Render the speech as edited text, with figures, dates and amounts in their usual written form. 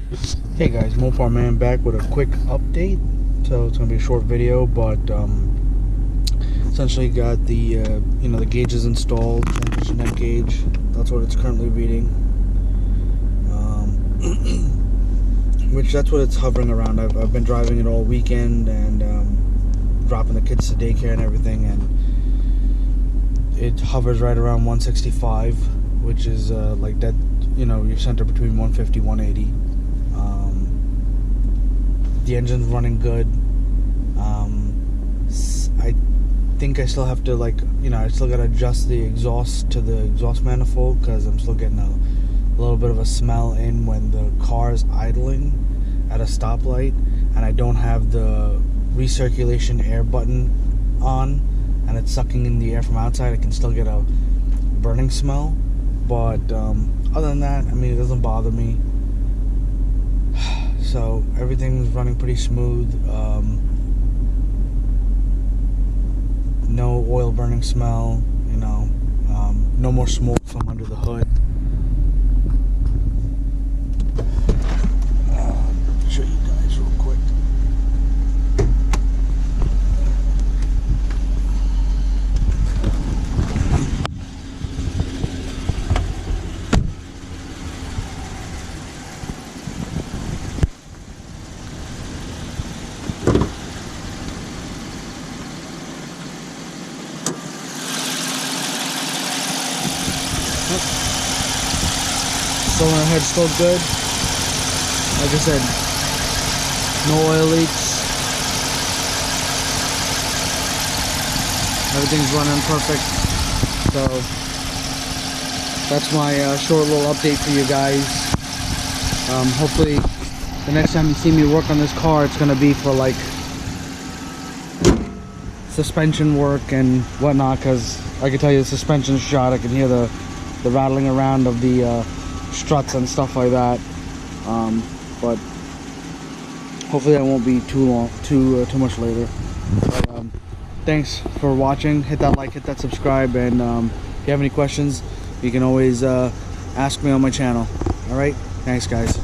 Hey guys, Mopar Man back with a quick update. So it's gonna be a short video, but essentially got the the gauges installed, transmission head gauge. That's what it's currently reading. Which that's what it's hovering around. I've been driving it all weekend and dropping the kids to daycare and everything, and it hovers right around 165, which is like that. Your center between 150 180. The engine's running good. I think I still have to I still gotta adjust the exhaust to the exhaust manifold, because I'm still getting a little bit of a smell in when the car is idling at a stoplight and I don't have the recirculation air button on and it's sucking in the air from outside. I can still get a burning smell, but other than that, I mean, it doesn't bother me. So everything's running pretty smooth. No oil burning smell, no more smoke from under the hood. Show you guys real quick. Cylinder head's still good. Like I said, no oil leaks. Everything's running perfect. So that's my short little update for you guys. Hopefully the next time you see me work on this car, it's gonna be for like suspension work and whatnot, because I can tell you the suspension's shot. I can hear the rattling around of the struts and stuff like that, but hopefully that won't be too much later. But, thanks for watching. Hit that like, hit that subscribe, and if you have any questions, you can always ask me on my channel. All right, thanks guys.